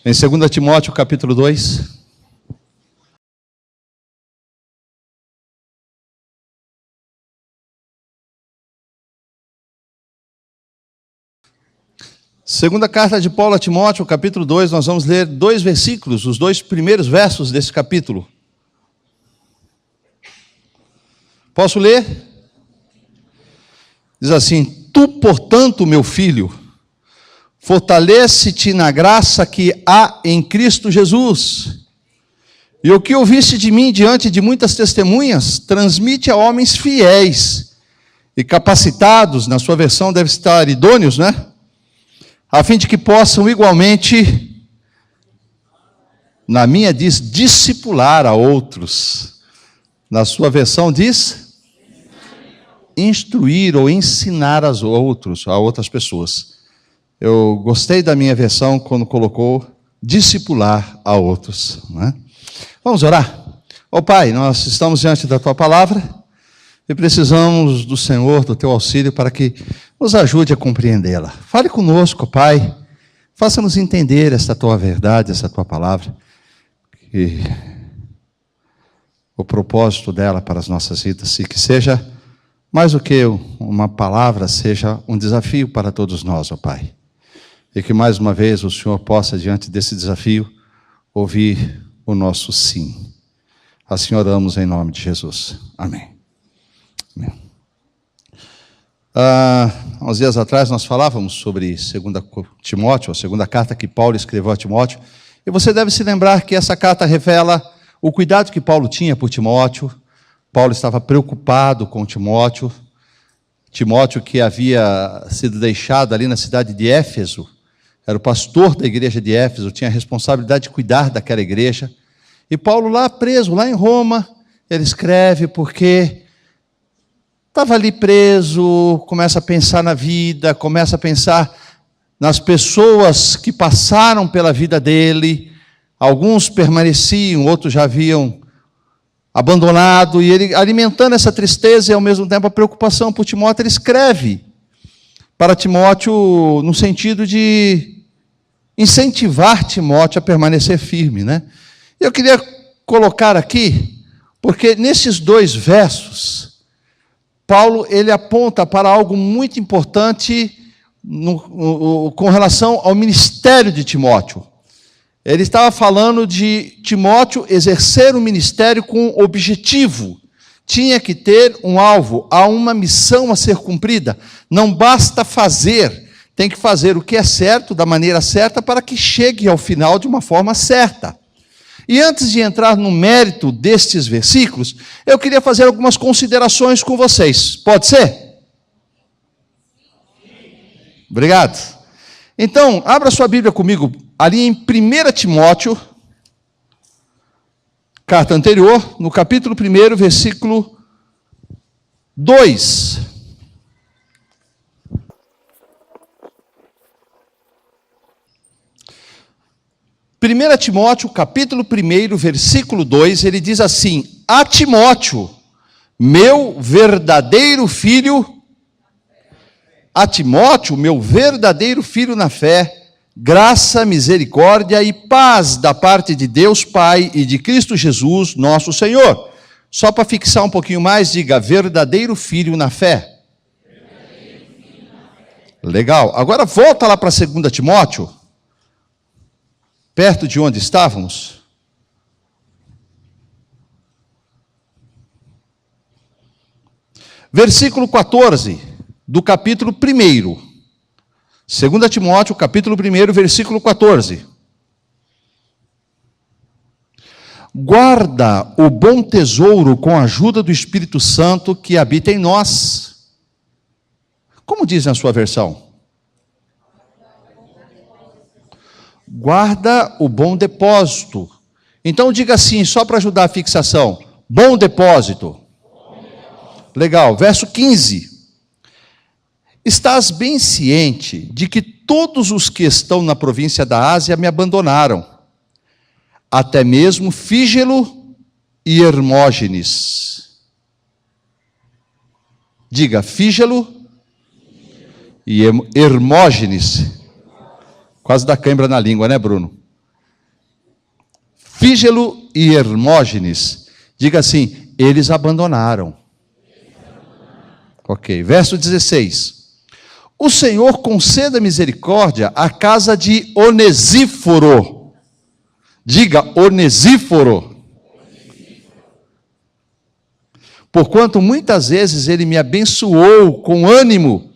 Em 2 Timóteo, capítulo 2. Segunda carta de Paulo a Timóteo, capítulo 2, nós vamos ler 2 versículos, os 2 primeiros versos desse capítulo. Posso ler? Diz assim: Tu, portanto, meu filho, fortalece-te na graça que há em Cristo Jesus. E o que ouviste de mim diante de muitas testemunhas, transmite a homens fiéis e capacitados, na sua versão deve estar idôneos, né? A fim de que possam igualmente, na minha diz, discipular a outros. Na sua versão diz, instruir ou ensinar a outras pessoas. Eu gostei da minha versão quando colocou discipular a outros, né? Vamos orar? Ó Pai, nós estamos diante da Tua palavra e precisamos do Senhor, do Teu auxílio, para que nos ajude a compreendê-la. Fale conosco, Pai, faça-nos entender esta Tua verdade, essa Tua palavra, que o propósito dela para as nossas vidas, e que seja mais do que uma palavra, seja um desafio para todos nós, ó Pai. E que mais uma vez o Senhor possa, diante desse desafio, ouvir o nosso sim. Assim oramos em nome de Jesus. Amém. Amém. Uns dias atrás nós falávamos sobre 2 Timóteo, a segunda carta que Paulo escreveu a Timóteo, e você deve se lembrar que essa carta revela o cuidado que Paulo tinha por Timóteo. Paulo estava preocupado com Timóteo, que havia sido deixado ali na cidade de Éfeso, era o pastor da igreja de Éfeso, tinha a responsabilidade de cuidar daquela igreja, e Paulo lá preso, lá em Roma, ele escreve porque estava ali preso, começa a pensar na vida, começa a pensar nas pessoas que passaram pela vida dele, alguns permaneciam, outros já haviam abandonado, e ele, alimentando essa tristeza e ao mesmo tempo a preocupação por Timóteo, ele escreve para Timóteo no sentido de incentivar Timóteo a permanecer firme, né? Eu queria colocar aqui, porque nesses 2 versos, Paulo ele aponta para algo muito importante com relação ao ministério de Timóteo. Ele estava falando de Timóteo exercer o ministério com objetivo. Tinha que ter um alvo, há uma missão a ser cumprida. Não basta fazer, tem que fazer o que é certo, da maneira certa, para que chegue ao final de uma forma certa. E antes de entrar no mérito destes versículos, eu queria fazer algumas considerações com vocês. Pode ser? Obrigado. Então, abra sua Bíblia comigo, ali em 1 Timóteo, carta anterior, no capítulo 1, versículo 2. Primeira Timóteo, capítulo 1, versículo 2, ele diz assim: A Timóteo, meu verdadeiro filho, na fé, graça, misericórdia e paz da parte de Deus Pai e de Cristo Jesus, nosso Senhor. Só para fixar um pouquinho mais, diga: verdadeiro filho na fé. Legal. Agora volta lá para 2 Timóteo, perto de onde estávamos. Versículo 14, do capítulo 1. 2 Timóteo, capítulo 1, versículo 14. Guarda o bom tesouro com a ajuda do Espírito Santo que habita em nós. Como diz na sua versão? Guarda o bom depósito. Então diga assim, só para ajudar a fixação: bom depósito. Legal, verso 15. Estás bem ciente de que todos os que estão na província da Ásia me abandonaram, até mesmo Fígelo e Hermógenes. Diga, Fígelo e Hermógenes. Quase dá cãibra na língua, né, Bruno? Fígelo e Hermógenes. Diga assim, eles abandonaram. Ok, verso 16. O Senhor conceda misericórdia à casa de Onesíforo. Diga, Onesíforo. Porquanto muitas vezes ele me abençoou com ânimo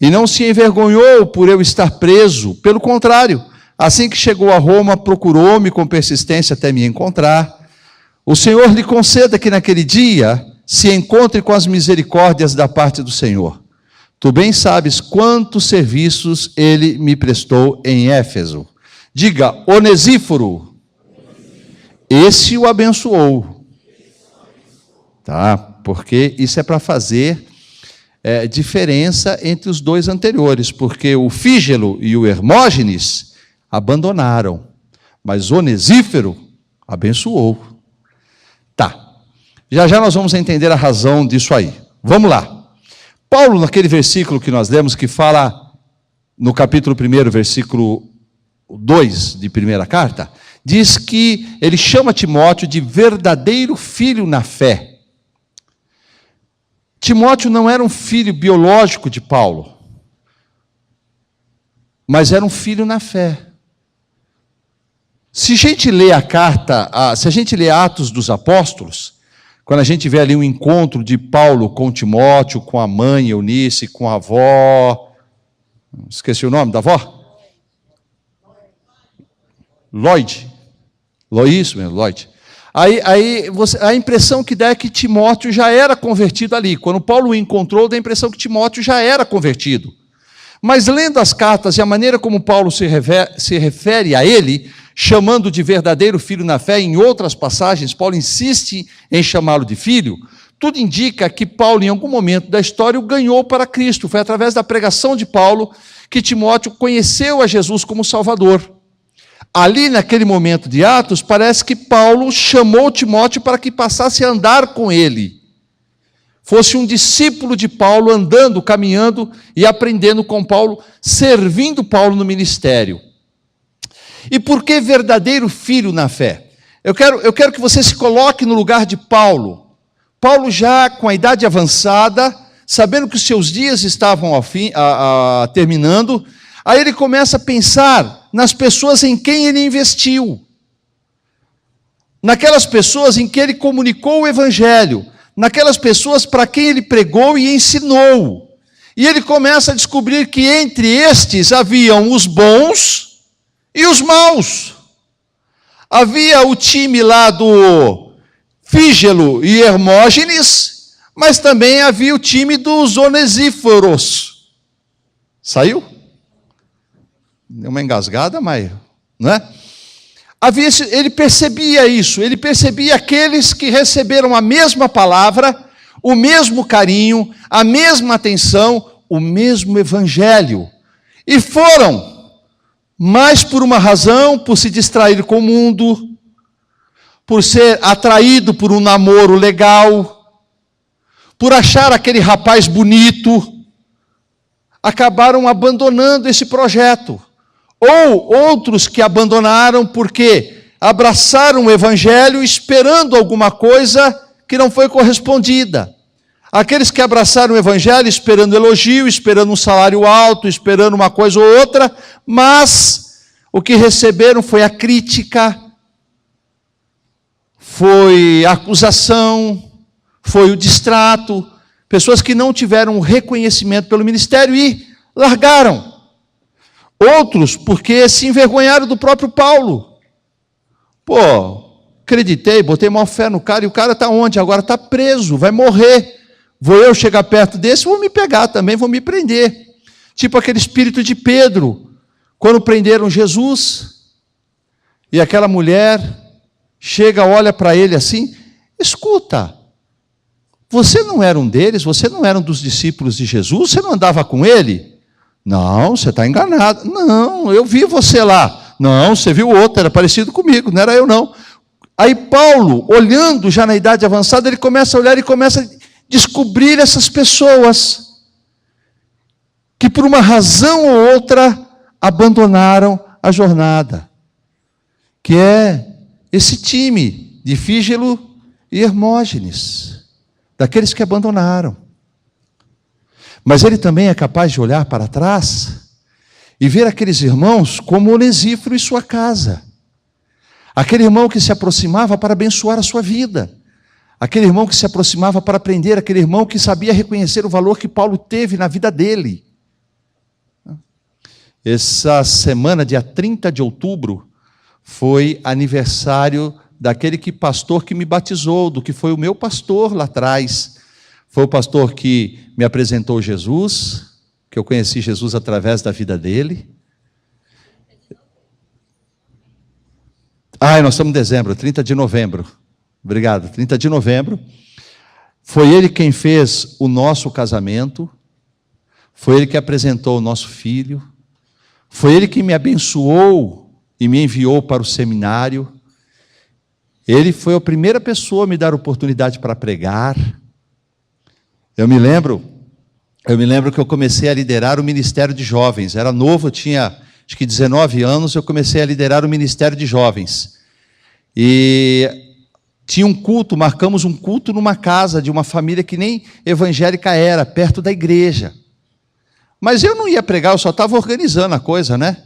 e não se envergonhou por eu estar preso. Pelo contrário, assim que chegou a Roma, procurou-me com persistência até me encontrar. O Senhor lhe conceda que naquele dia se encontre com as misericórdias da parte do Senhor. Tu bem sabes quantos serviços ele me prestou em Éfeso. Diga, Onesíforo. Esse o abençoou. Tá? Porque isso é para fazer diferença entre os dois anteriores, porque o Fígelo e o Hermógenes abandonaram, mas Onesíforo abençoou. Tá, já nós vamos entender a razão disso aí. Vamos lá. Paulo, naquele versículo que nós lemos, que fala no capítulo 1, versículo 2 de primeira carta, diz que ele chama Timóteo de verdadeiro filho na fé. Timóteo não era um filho biológico de Paulo, mas era um filho na fé. Se a gente lê a carta, se a gente lê Atos dos Apóstolos, quando a gente vê ali um encontro de Paulo com Timóteo, com a mãe Eunice, com a avó, esqueci o nome da avó? Lloyd. Isso mesmo, Lloyd. Aí a impressão que dá é que Timóteo já era convertido ali. Quando Paulo o encontrou, dá a impressão que Timóteo já era convertido. Mas lendo as cartas e a maneira como Paulo se refere a ele, chamando de verdadeiro filho na fé, em outras passagens, Paulo insiste em chamá-lo de filho, tudo indica que Paulo, em algum momento da história, o ganhou para Cristo. Foi através da pregação de Paulo que Timóteo conheceu a Jesus como Salvador. Ali, naquele momento de Atos, parece que Paulo chamou Timóteo para que passasse a andar com ele. Fosse um discípulo de Paulo, andando, caminhando e aprendendo com Paulo, servindo Paulo no ministério. E por que verdadeiro filho na fé? Eu quero que você se coloque no lugar de Paulo. Paulo já com a idade avançada, sabendo que os seus dias estavam terminando, aí ele começa a pensar nas pessoas em quem ele investiu, naquelas pessoas em que ele comunicou o Evangelho, naquelas pessoas para quem ele pregou e ensinou. E ele começa a descobrir que entre estes haviam os bons e os maus. Havia o time lá do Fígelo e Hermógenes, mas também havia o time dos Onesíforos. Saiu? Deu uma engasgada, mas, não é? Ele percebia isso, ele percebia aqueles que receberam a mesma palavra, o mesmo carinho, a mesma atenção, o mesmo evangelho. E foram, mas por uma razão, por se distrair com o mundo, por ser atraído por um namoro legal, por achar aquele rapaz bonito, acabaram abandonando esse projeto. Ou outros que abandonaram porque abraçaram o evangelho esperando alguma coisa que não foi correspondida. Aqueles que abraçaram o evangelho esperando elogio, esperando um salário alto, esperando uma coisa ou outra, mas o que receberam foi a crítica, foi a acusação, foi o distrato, pessoas que não tiveram reconhecimento pelo ministério e largaram. Outros, porque se envergonharam do próprio Paulo. Pô, acreditei, botei maior fé no cara, e o cara está onde? Agora está preso, vai morrer. Vou eu chegar perto desse, vou me pegar também, vou me prender. Tipo aquele espírito de Pedro, quando prenderam Jesus, e aquela mulher chega, olha para ele assim, escuta, você não era um deles, você não era um dos discípulos de Jesus, você não andava com ele? Não, você está enganado. Não, eu vi você lá. Não, você viu outro, era parecido comigo, não era eu não. Aí Paulo, olhando já na idade avançada, ele começa a olhar e começa a descobrir essas pessoas que por uma razão ou outra abandonaram a jornada, que é esse time de Fígelo e Hermógenes, daqueles que abandonaram. Mas ele também é capaz de olhar para trás e ver aqueles irmãos como Onesíforo e sua casa. Aquele irmão que se aproximava para abençoar a sua vida. Aquele irmão que se aproximava para aprender, aquele irmão que sabia reconhecer o valor que Paulo teve na vida dele. Essa semana, dia 30 de outubro, foi aniversário daquele pastor que me batizou, do que foi o meu pastor lá atrás. Foi o pastor que me apresentou Jesus, que eu conheci Jesus através da vida dele. Nós estamos em dezembro, 30 de novembro. Obrigado, 30 de novembro. Foi ele quem fez o nosso casamento. Foi ele que apresentou o nosso filho. Foi ele que me abençoou e me enviou para o seminário. Ele foi a primeira pessoa a me dar oportunidade para pregar. Eu me lembro que eu comecei a liderar o Ministério de Jovens. Era novo, eu tinha acho que 19 anos, eu comecei a liderar o Ministério de Jovens. E tinha um culto, marcamos um culto numa casa de uma família que nem evangélica era, perto da igreja. Mas eu não ia pregar, eu só estava organizando a coisa, né?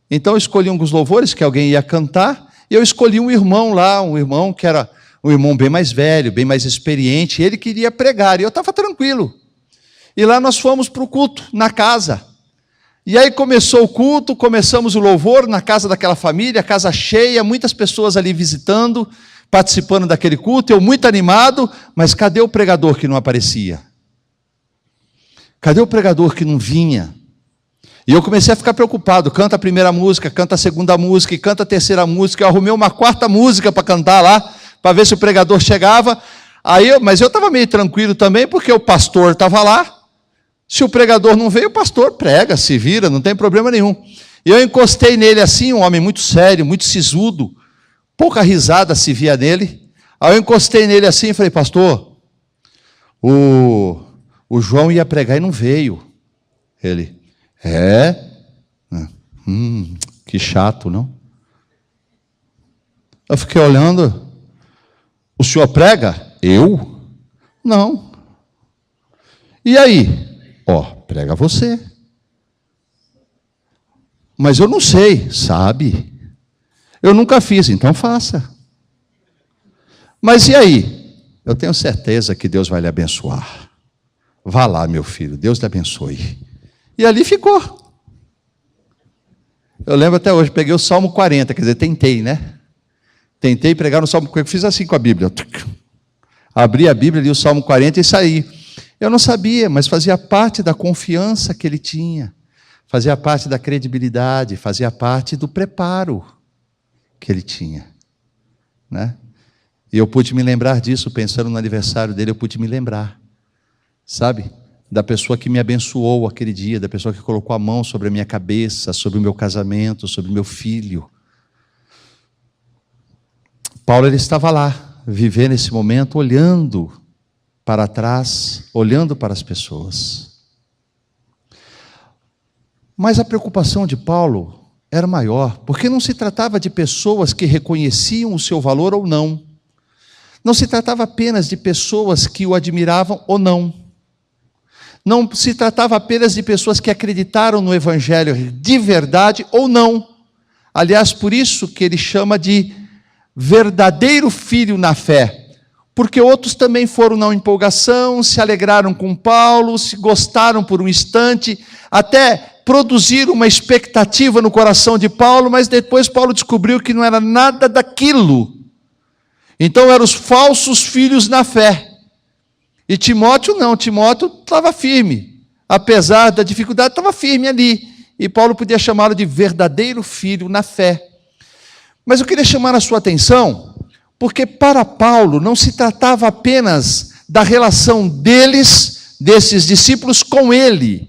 Então eu escolhi um dos louvores que alguém ia cantar, e eu escolhi um irmão lá, um irmão que era um irmão bem mais velho, bem mais experiente, ele queria pregar, e eu estava tranquilo. E lá nós fomos para o culto, na casa. E aí começou o culto, começamos o louvor na casa daquela família, casa cheia, muitas pessoas ali visitando, participando daquele culto, eu muito animado, mas cadê o pregador que não aparecia? Cadê o pregador que não vinha? E eu comecei a ficar preocupado, canta a primeira música, canta a segunda música, e canta a terceira música, eu arrumei uma quarta música para cantar lá, para ver se o pregador chegava, mas eu estava meio tranquilo também, porque o pastor estava lá, se o pregador não veio, o pastor prega, se vira, não tem problema nenhum. E eu encostei nele assim, um homem muito sério, muito sisudo, pouca risada se via nele. Aí eu encostei nele assim e falei, pastor, o João ia pregar e não veio. Ele, que chato, não? Eu fiquei olhando, o senhor prega? Eu? Não. E aí? Prega você. Mas eu não sei, sabe? Eu nunca fiz, então faça. Mas e aí? Eu tenho certeza que Deus vai lhe abençoar. Vá lá, meu filho, Deus lhe abençoe. E ali ficou. Eu lembro até hoje, peguei o Salmo 40, quer dizer, tentei, né? Tentei pregar no Salmo 40, fiz assim com a Bíblia. Abri a Bíblia, li o Salmo 40 e saí. Eu não sabia, mas fazia parte da confiança que ele tinha, fazia parte da credibilidade, fazia parte do preparo que ele tinha, né? E eu pude me lembrar disso, pensando no aniversário dele, eu pude me lembrar, sabe? Da pessoa que me abençoou aquele dia, da pessoa que colocou a mão sobre a minha cabeça, sobre o meu casamento, sobre o meu filho. Paulo, ele estava lá, vivendo esse momento, olhando para trás, olhando para as pessoas. Mas a preocupação de Paulo era maior, porque não se tratava de pessoas que reconheciam o seu valor ou não. Não se tratava apenas de pessoas que o admiravam ou não. Não se tratava apenas de pessoas que acreditaram no Evangelho de verdade ou não. Aliás, por isso que ele chama de verdadeiro filho na fé. Porque outros também foram na empolgação, se alegraram com Paulo, se gostaram por um instante, até produziram uma expectativa no coração de Paulo, mas depois Paulo descobriu que não era nada daquilo. Então eram os falsos filhos na fé. E Timóteo não, Timóteo estava firme. Apesar da dificuldade, estava firme ali. E Paulo podia chamá-lo de verdadeiro filho na fé. Mas eu queria chamar a sua atenção, porque para Paulo não se tratava apenas da relação desses discípulos com ele,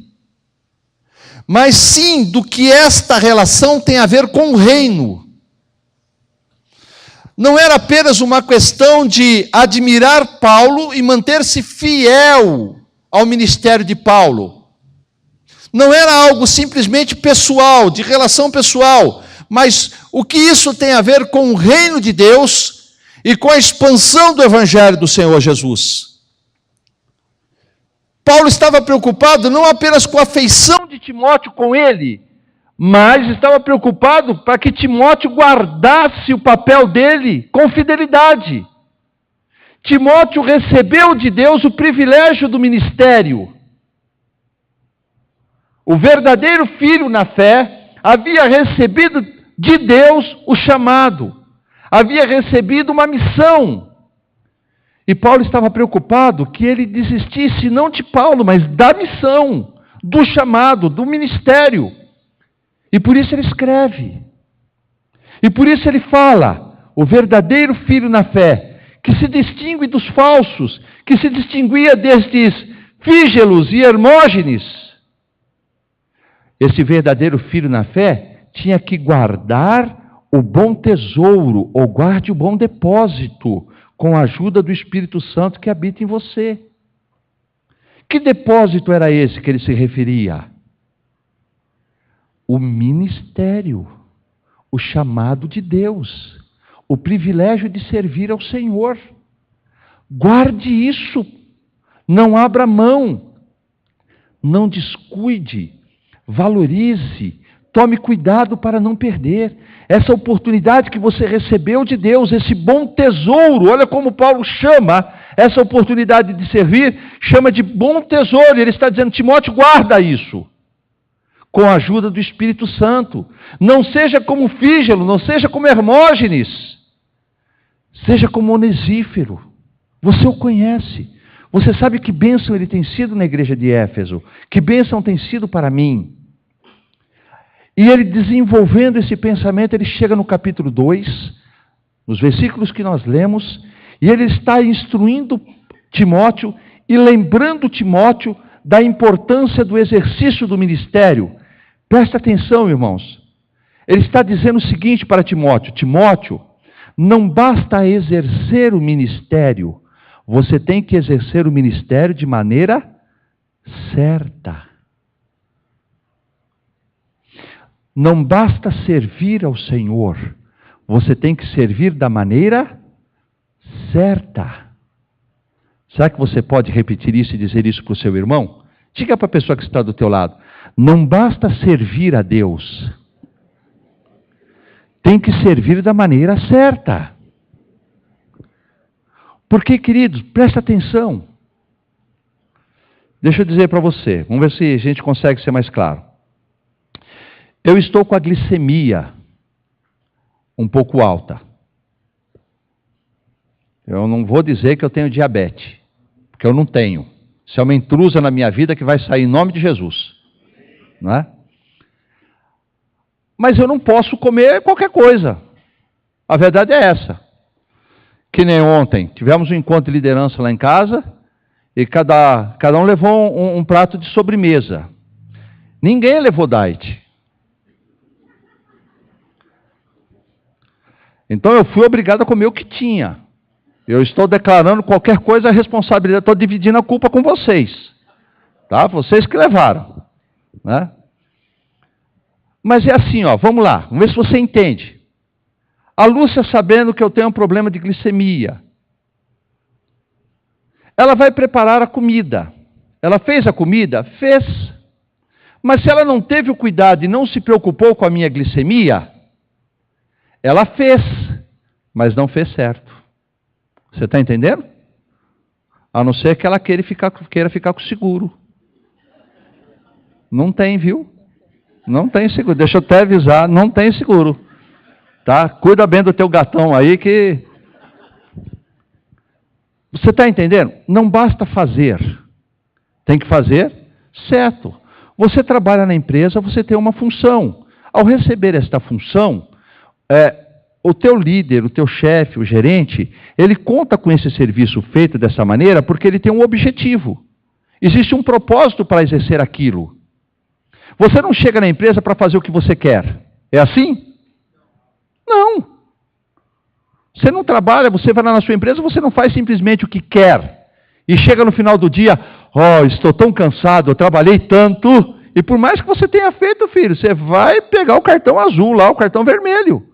mas sim do que esta relação tem a ver com o reino. Não era apenas uma questão de admirar Paulo e manter-se fiel ao ministério de Paulo. Não era algo simplesmente pessoal, de relação pessoal, Mas o que isso tem a ver com o reino de Deus e com a expansão do evangelho do Senhor Jesus? Paulo estava preocupado não apenas com a afeição de Timóteo com ele, mas estava preocupado para que Timóteo guardasse o papel dele com fidelidade. Timóteo recebeu de Deus o privilégio do ministério. O verdadeiro filho na fé havia recebido de Deus o chamado, havia recebido uma missão. E Paulo estava preocupado que ele desistisse não de Paulo, mas da missão, do chamado, do ministério. E por isso ele escreve. E por isso ele fala, o verdadeiro filho na fé, que se distingue dos falsos, que se distinguia destes Fígelos e Hermógenes. Esse verdadeiro filho na fé tinha que guardar o bom tesouro, ou guarde o bom depósito, com a ajuda do Espírito Santo que habita em você. Que depósito era esse que ele se referia? O ministério, o chamado de Deus, o privilégio de servir ao Senhor. Guarde isso, não abra mão, não descuide, valorize, tome cuidado para não perder essa oportunidade que você recebeu de Deus, esse bom tesouro. Olha como Paulo chama essa oportunidade de servir, chama de bom tesouro. Ele está dizendo, Timóteo, guarda isso, com a ajuda do Espírito Santo. Não seja como Fígelo, não seja como Hermógenes, seja como Onesífero. Você o conhece, você sabe que bênção ele tem sido na igreja de Éfeso, que bênção tem sido para mim. E ele, desenvolvendo esse pensamento, ele chega no capítulo 2, nos versículos que nós lemos, e ele está instruindo Timóteo e lembrando Timóteo da importância do exercício do ministério. Presta atenção, irmãos. Ele está dizendo o seguinte para Timóteo: Timóteo, não basta exercer o ministério, você tem que exercer o ministério de maneira certa. Não basta servir ao Senhor, você tem que servir da maneira certa. Será que você pode repetir isso e dizer isso para o seu irmão? Diga para a pessoa que está do teu lado: não basta servir a Deus, tem que servir da maneira certa. Porque, queridos, presta atenção. Deixa eu dizer para você, vamos ver se a gente consegue ser mais claro. Eu estou com a glicemia um pouco alta. Eu não vou dizer que eu tenho diabetes, porque eu não tenho. Isso é uma intrusa na minha vida que vai sair em nome de Jesus. Não é? Mas eu não posso comer qualquer coisa. A verdade é essa. Que nem ontem, tivemos um encontro de liderança lá em casa, e cada um levou um prato de sobremesa. Ninguém levou diet. Então eu fui obrigado a comer o que tinha. Eu estou declarando qualquer coisa a responsabilidade, estou dividindo a culpa com vocês. Tá? Vocês que levaram. Né? Mas é assim, ó, vamos lá, vamos ver se você entende. A Lúcia, sabendo que eu tenho um problema de glicemia, ela vai preparar a comida. Ela fez a comida? Fez. Mas se ela não teve o cuidado e não se preocupou com a minha glicemia, ela fez, mas não fez certo. Você está entendendo? A não ser que ela queira ficar com seguro. Não tem, viu? Não tem seguro. Deixa eu até avisar, não tem seguro. Tá? Cuida bem do teu gatão aí que... Você está entendendo? Não basta fazer. Tem que fazer certo. Você trabalha na empresa, você tem uma função. Ao receber esta função, o teu líder, o teu chefe, o gerente, ele conta com esse serviço feito dessa maneira porque ele tem um objetivo. Existe um propósito para exercer aquilo. Você não chega na empresa para fazer o que você quer. É assim? Não. Você não trabalha, você vai lá na sua empresa, você não faz simplesmente o que quer. E chega no final do dia, estou tão cansado, eu trabalhei tanto, E por mais que você tenha feito, filho, você vai pegar o cartão azul lá, o cartão vermelho.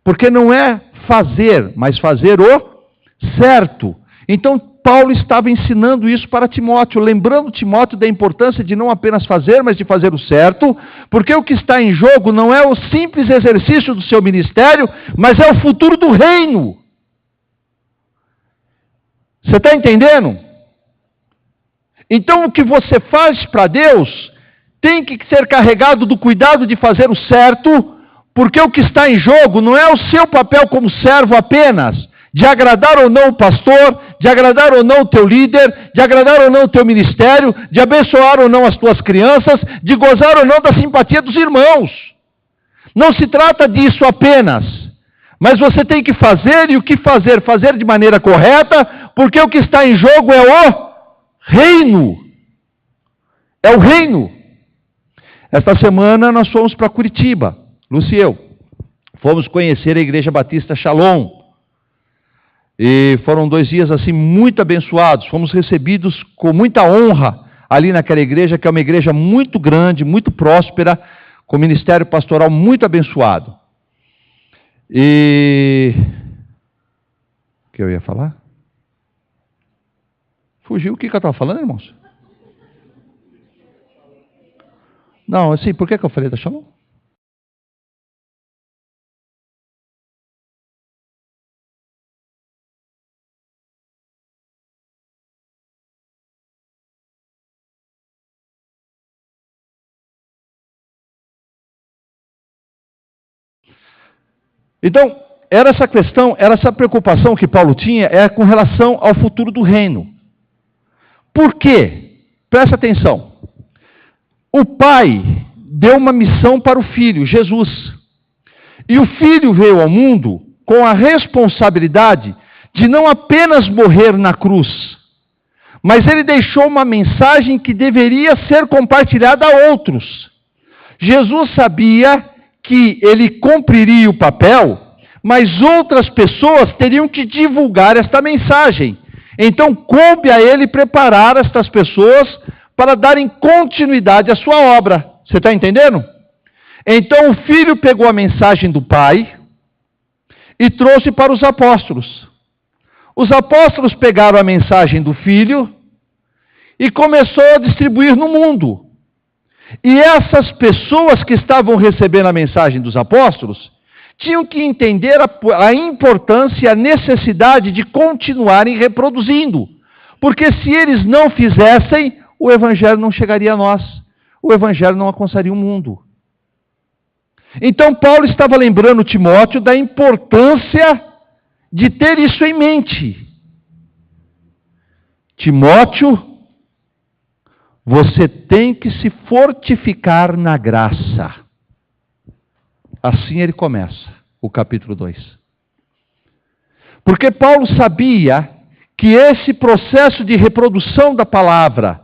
Porque não é fazer, mas fazer o certo. Então, Paulo estava ensinando isso para Timóteo, lembrando Timóteo da importância de não apenas fazer, mas de fazer o certo, porque o que está em jogo não é o simples exercício do seu ministério, mas é o futuro do reino. Você está entendendo? Então, o que você faz para Deus tem que ser carregado do cuidado de fazer o certo, porque o que está em jogo não é o seu papel como servo apenas, de agradar ou não o pastor, de agradar ou não o teu líder, de agradar ou não o teu ministério, de abençoar ou não as tuas crianças, de gozar ou não da simpatia dos irmãos. Não se trata disso apenas, mas você tem que fazer, e o que fazer? Fazer de maneira correta, porque o que está em jogo é o reino. É o reino. Esta semana nós fomos para Curitiba, Lúcio e eu. Fomos conhecer a Igreja Batista Shalom. E foram 2 dias assim muito abençoados. Fomos recebidos com muita honra ali naquela igreja, que é uma igreja muito grande, muito próspera, com ministério pastoral muito abençoado. E o que eu ia falar? Fugiu. O que eu estava falando, irmãos? Não, assim, por que eu falei da Shalom? Então, era essa questão, era essa preocupação que Paulo tinha, com relação ao futuro do reino. Por quê? Presta atenção. O pai deu uma missão para o filho, Jesus. E o filho veio ao mundo com a responsabilidade de não apenas morrer na cruz, mas ele deixou uma mensagem que deveria ser compartilhada a outros. Jesus sabia que ele cumpriria o papel, mas outras pessoas teriam que divulgar esta mensagem. Então, coube a ele preparar estas pessoas para darem continuidade à sua obra. Você está entendendo? Então, o filho pegou a mensagem do pai e trouxe para os apóstolos. Os apóstolos pegaram a mensagem do filho e começou a distribuir no mundo. E essas pessoas que estavam recebendo a mensagem dos apóstolos tinham que entender a importância e a necessidade de continuarem reproduzindo. Porque se eles não fizessem, o evangelho não chegaria a nós. O evangelho não alcançaria o mundo. Então Paulo estava lembrando Timóteo da importância de ter isso em mente. Timóteo, você tem que se fortificar na graça. Assim ele começa o capítulo 2. Porque Paulo sabia que esse processo de reprodução da palavra,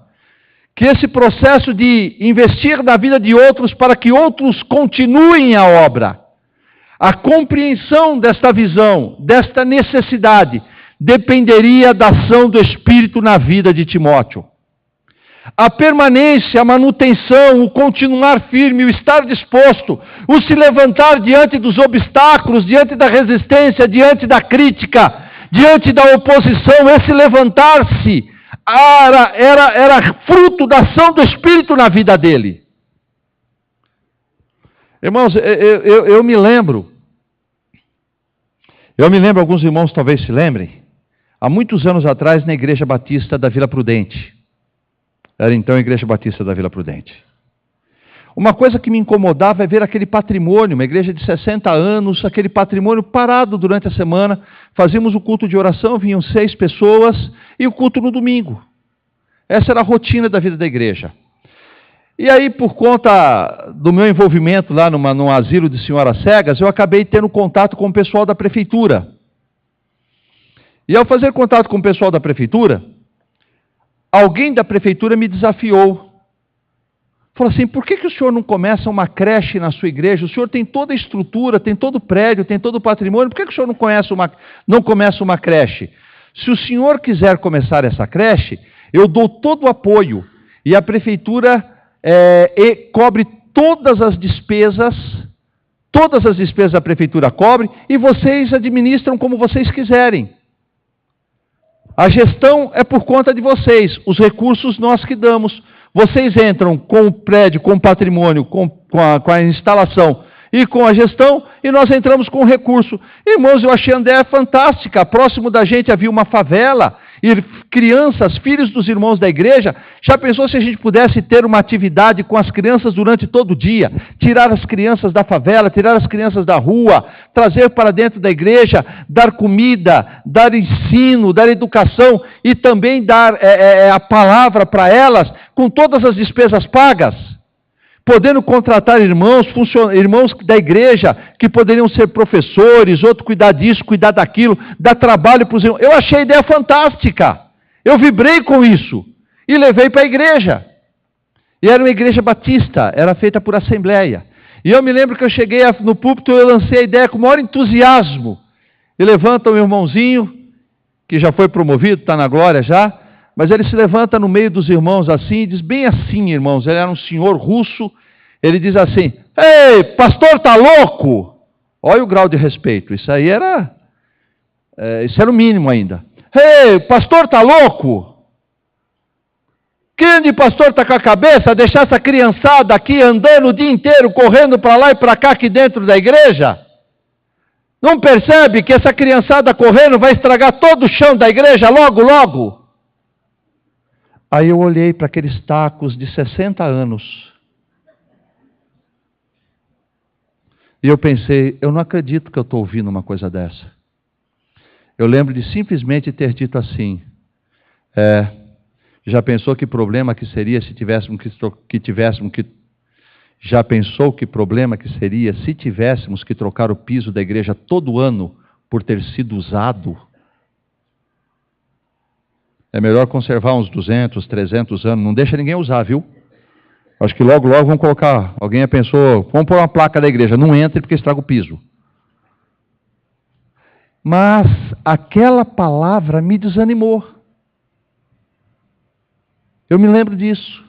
que esse processo de investir na vida de outros para que outros continuem a obra, a compreensão desta visão, desta necessidade, dependeria da ação do Espírito na vida de Timóteo. A permanência, a manutenção, o continuar firme, o estar disposto, o se levantar diante dos obstáculos, diante da resistência, diante da crítica, diante da oposição, esse levantar-se era fruto da ação do Espírito na vida dele. Irmãos, eu me lembro, alguns irmãos talvez se lembrem, há muitos anos atrás na Igreja Batista da Vila Prudente. Era então a Igreja Batista da Vila Prudente. Uma coisa que me incomodava é ver aquele patrimônio, uma igreja de 60 anos, aquele patrimônio parado durante a semana. Fazíamos o culto de oração, vinham 6 pessoas, e o culto no domingo. Essa era a rotina da vida da igreja. E aí, por conta do meu envolvimento lá num asilo de senhoras cegas, eu acabei tendo contato com o pessoal da prefeitura. E ao fazer contato com o pessoal da prefeitura, alguém da prefeitura me desafiou. Falou assim, por que o senhor não começa uma creche na sua igreja? O senhor tem toda a estrutura, tem todo o prédio, tem todo o patrimônio, por que o senhor não começa uma creche? Se o senhor quiser começar essa creche, eu dou todo o apoio. E a prefeitura e cobre todas as despesas a prefeitura cobre, e vocês administram como vocês quiserem. A gestão é por conta de vocês, os recursos nós que damos. Vocês entram com o prédio, com o patrimônio, com a instalação e com a gestão, e nós entramos com o recurso. Irmãos, eu achei a ideia fantástica. Próximo da gente havia uma favela, e crianças, filhos dos irmãos da igreja. Já pensou se a gente pudesse ter uma atividade com as crianças durante todo o dia? Tirar as crianças da favela, tirar as crianças da rua, trazer para dentro da igreja, dar comida, dar ensino, dar educação e também dar a palavra para elas, com todas as despesas pagas. Podendo contratar irmãos da igreja, que poderiam ser professores, outro cuidar disso, cuidar daquilo, dar trabalho para os irmãos. Eu achei a ideia fantástica. Eu vibrei com isso e levei para a igreja. E era uma igreja batista, era feita por assembleia. E eu me lembro que eu cheguei no púlpito, eu lancei a ideia com o maior entusiasmo. E levanta o meu irmãozinho, que já foi promovido, está na glória já, mas ele se levanta no meio dos irmãos assim, e diz bem assim, irmãos, ele era um senhor russo, ele diz assim: ei, pastor está louco? Olha o grau de respeito, isso era o mínimo ainda. Ei, pastor está louco? Que pastor está com a cabeça, deixar essa criançada aqui andando o dia inteiro, correndo para lá e para cá aqui dentro da igreja? Não percebe que essa criançada correndo vai estragar todo o chão da igreja logo, logo? Aí eu olhei para aqueles tacos de 60 anos. E eu pensei, eu não acredito que eu estou ouvindo uma coisa dessa. Eu lembro de simplesmente ter dito assim, já pensou que problema que seria se tivéssemos já pensou que problema que seria se tivéssemos que trocar o piso da igreja todo ano por ter sido usado? É melhor conservar uns 200, 300 anos, não deixa ninguém usar, viu? Acho que logo, logo vão colocar, alguém já pensou, vamos pôr uma placa da igreja, não entre porque estraga o piso. Mas aquela palavra me desanimou. Eu me lembro disso.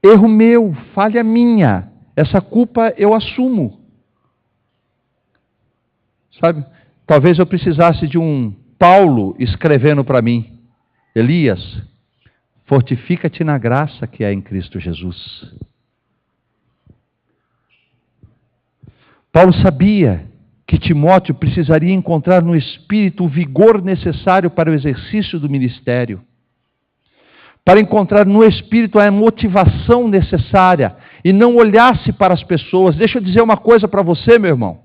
Erro meu, falha minha, essa culpa eu assumo. Sabe, talvez eu precisasse de um Paulo escrevendo para mim: Elias, fortifica-te na graça que há em Cristo Jesus. Paulo sabia que Timóteo precisaria encontrar no Espírito o vigor necessário para o exercício do ministério, para encontrar no Espírito a motivação necessária e não olhasse para as pessoas. Deixa eu dizer uma coisa para você, meu irmão.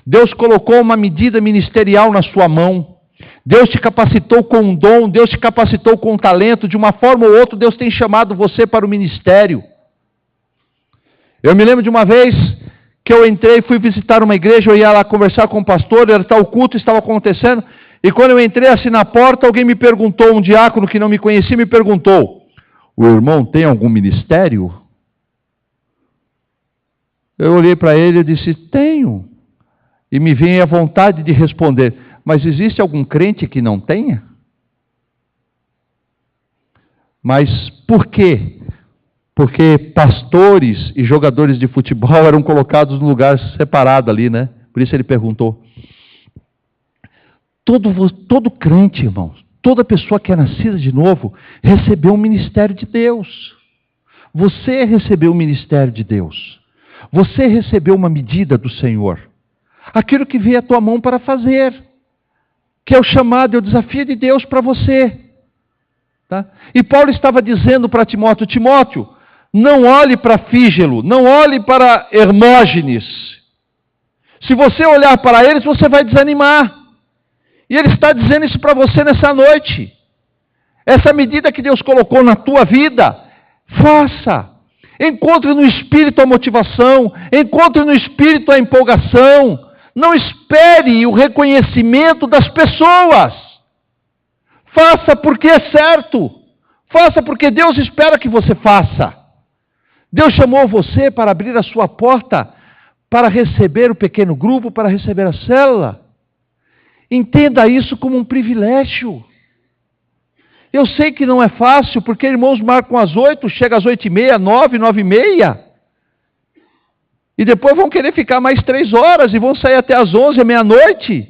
Deus colocou uma medida ministerial na sua mão. Deus te capacitou com um dom, Deus te capacitou com um talento, de uma forma ou outra Deus tem chamado você para o ministério. Eu me lembro de uma vez que eu entrei, fui visitar uma igreja, eu ia lá conversar com o pastor, era tal culto, estava acontecendo, e quando eu entrei assim na porta, alguém me perguntou, um diácono que não me conhecia, me perguntou: o irmão tem algum ministério? Eu olhei para ele e disse: tenho. E me veio a vontade de responder: mas existe algum crente que não tenha? Mas por quê? Porque pastores e jogadores de futebol eram colocados num lugar separado ali, né? Por isso ele perguntou. Todo crente, irmãos, toda pessoa que é nascida de novo, recebeu um ministério de Deus. Você recebeu o ministério de Deus. Você recebeu uma medida do Senhor. Aquilo que veio à tua mão para fazer, que é o chamado, é o desafio de Deus para você. Tá? E Paulo estava dizendo para Timóteo: Timóteo, não olhe para Fígelo, não olhe para Hermógenes. Se você olhar para eles, você vai desanimar. E ele está dizendo isso para você nessa noite. Essa medida que Deus colocou na tua vida, faça. Encontre no Espírito a motivação, encontre no Espírito a empolgação. Não espere o reconhecimento das pessoas. Faça porque é certo. Faça porque Deus espera que você faça. Deus chamou você para abrir a sua porta, para receber o pequeno grupo, para receber a célula. Entenda isso como um privilégio. Eu sei que não é fácil, porque irmãos marcam às 8, chega às 8h30, 9, 9h30. E depois vão querer ficar mais 3 horas e vão sair até às 11, meia-noite.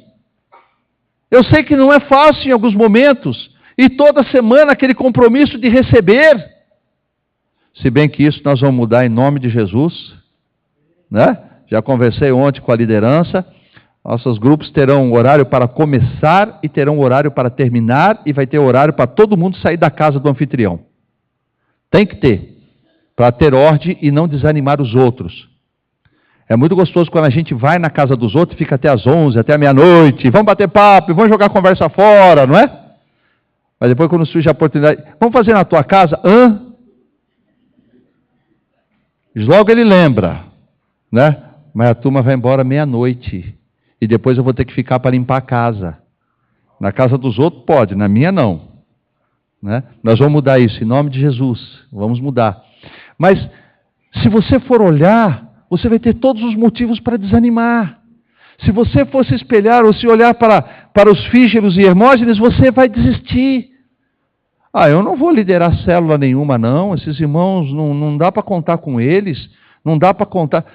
Eu sei que não é fácil em alguns momentos. E toda semana aquele compromisso de receber. Se bem que isso nós vamos mudar em nome de Jesus, né? Já conversei ontem com a liderança. Nossos grupos terão um horário para começar e terão um horário para terminar, e vai ter horário para todo mundo sair da casa do anfitrião. Tem que ter, para ter ordem e não desanimar os outros. É muito gostoso quando a gente vai na casa dos outros, fica até às 11, até a meia-noite, vamos bater papo, vamos jogar conversa fora, não é? Mas depois quando surge a oportunidade, vamos fazer na tua casa? Logo ele lembra, né? Mas a turma vai embora meia-noite. E depois eu vou ter que ficar para limpar a casa. Na casa dos outros pode, na minha não. Né? Nós vamos mudar isso, em nome de Jesus. Vamos mudar. Mas, se você for olhar, você vai ter todos os motivos para desanimar. Se você for se espelhar ou se olhar para os Fígeros e Hermógenes, você vai desistir. Eu não vou liderar célula nenhuma, não. Esses irmãos, não dá para contar com eles. Não dá para contar.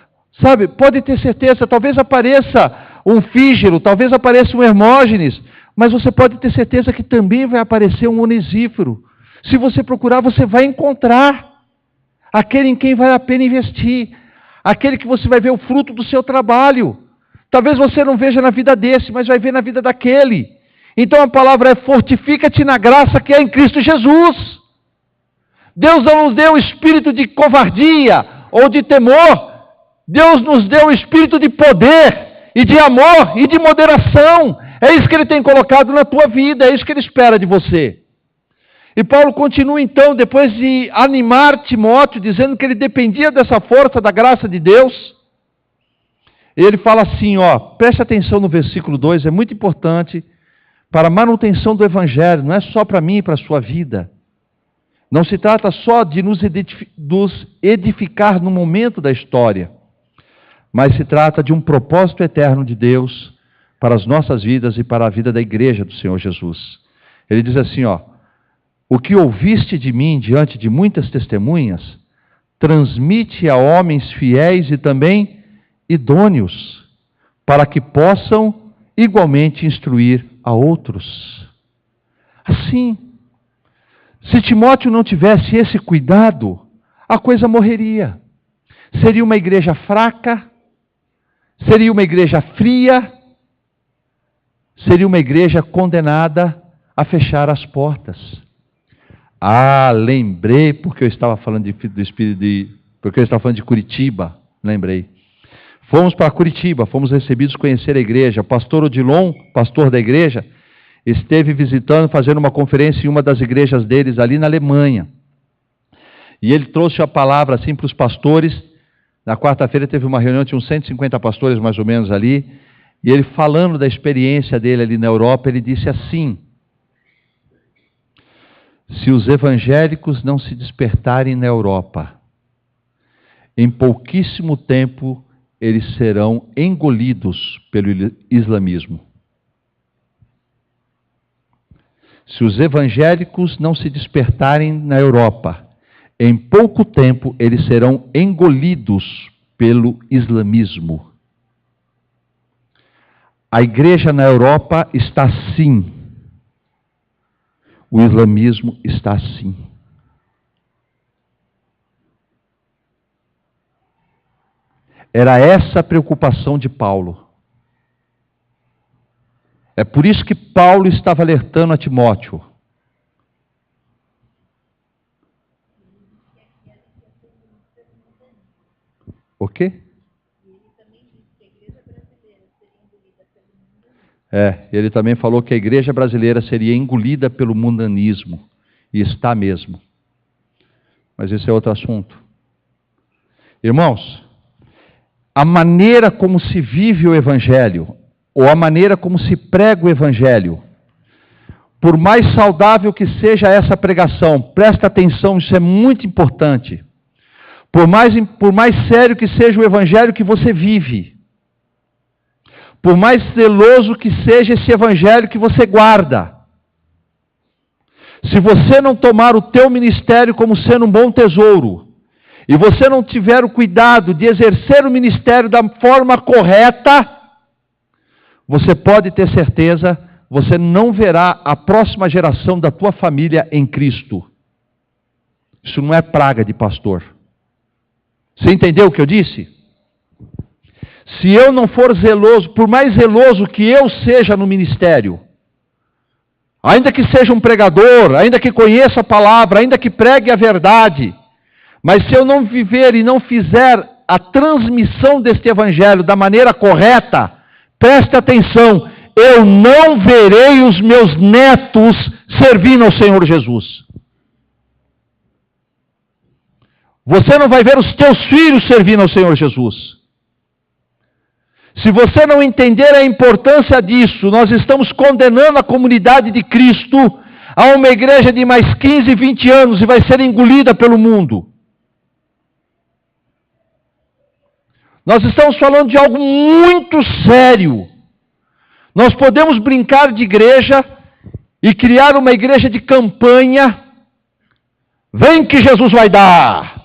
Sabe, pode ter certeza, talvez apareça um Fígero, talvez apareça um Hermógenes, mas você pode ter certeza que também vai aparecer um Onesíforo. Se você procurar, você vai encontrar aquele em quem vale a pena investir, aquele que você vai ver o fruto do seu trabalho. Talvez você não veja na vida desse, mas vai ver na vida daquele. Então a palavra é: fortifica-te na graça que é em Cristo Jesus. Deus não nos deu o espírito de covardia ou de temor. Deus nos deu o espírito de poder e de amor e de moderação. É isso que Ele tem colocado na tua vida, é isso que Ele espera de você. E Paulo continua então, depois de animar Timóteo, dizendo que ele dependia dessa força da graça de Deus. Ele fala assim, preste atenção no versículo 2, é muito importante para a manutenção do Evangelho, não é só para mim e para a sua vida. Não se trata só de nos edificar no momento da história, mas se trata de um propósito eterno de Deus para as nossas vidas e para a vida da igreja do Senhor Jesus. Ele diz assim, o que ouviste de mim diante de muitas testemunhas, transmite a homens fiéis e também idôneos, para que possam igualmente instruir a outros. Assim, se Timóteo não tivesse esse cuidado, a coisa morreria. Seria uma igreja fraca, seria uma igreja fria, seria uma igreja condenada a fechar as portas. Lembrei, porque eu estava falando porque eu estava falando de Curitiba, lembrei. Fomos para Curitiba, fomos recebidos conhecer a igreja. Pastor Odilon, pastor da igreja, esteve visitando, fazendo uma conferência em uma das igrejas deles ali na Alemanha. E ele trouxe a palavra assim para os pastores. Na quarta-feira teve uma reunião, tinha uns 150 pastores mais ou menos ali, e ele falando da experiência dele ali na Europa, ele disse assim: se os evangélicos não se despertarem na Europa, em pouquíssimo tempo eles serão engolidos pelo islamismo. Se os evangélicos não se despertarem na Europa, em pouco tempo eles serão engolidos pelo islamismo. A igreja na Europa está assim. O islamismo está assim. Era essa a preocupação de Paulo. É por isso que Paulo estava alertando a Timóteo. O quê? Ele também falou que a igreja brasileira seria engolida pelo mundanismo. E está mesmo. Mas esse é outro assunto. Irmãos, a maneira como se vive o Evangelho, ou a maneira como se prega o Evangelho, por mais saudável que seja essa pregação, presta atenção, isso é muito importante. Por mais sério que seja o Evangelho que você vive, por mais zeloso que seja esse Evangelho que você guarda, Se você não tomar o teu ministério como sendo um bom tesouro, e você não tiver o cuidado de exercer o ministério da forma correta, você pode ter certeza, você não verá a próxima geração da tua família em Cristo. Isso não é praga de pastor. Você entendeu o que eu disse? Se eu não for zeloso, por mais zeloso que eu seja no ministério, ainda que seja um pregador, ainda que conheça a palavra, ainda que pregue a verdade, mas se eu não viver e não fizer a transmissão deste evangelho da maneira correta, preste atenção, eu não verei os meus netos servindo ao Senhor Jesus. Você não vai ver os teus filhos servindo ao Senhor Jesus. Se você não entender a importância disso, nós estamos condenando a comunidade de Cristo a uma igreja de mais 15, 20 anos e vai ser engolida pelo mundo. Nós estamos falando de algo muito sério. Nós podemos brincar de igreja e criar uma igreja de campanha. Vem que Jesus vai dar.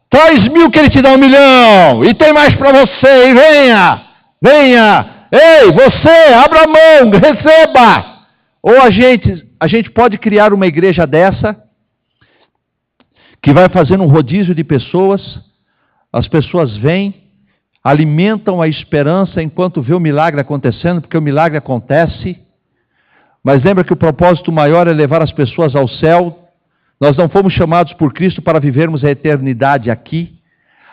Traz 1.000 que ele te dá 1 milhão. E tem mais para você. E venha. Venha. Ei, você, abra a mão, receba. Ou a gente pode criar uma igreja dessa, que vai fazendo um rodízio de pessoas. As pessoas vêm, alimentam a esperança enquanto vê o milagre acontecendo, porque o milagre acontece. Mas lembra que o propósito maior é levar as pessoas ao céu. Nós não fomos chamados por Cristo para vivermos a eternidade aqui.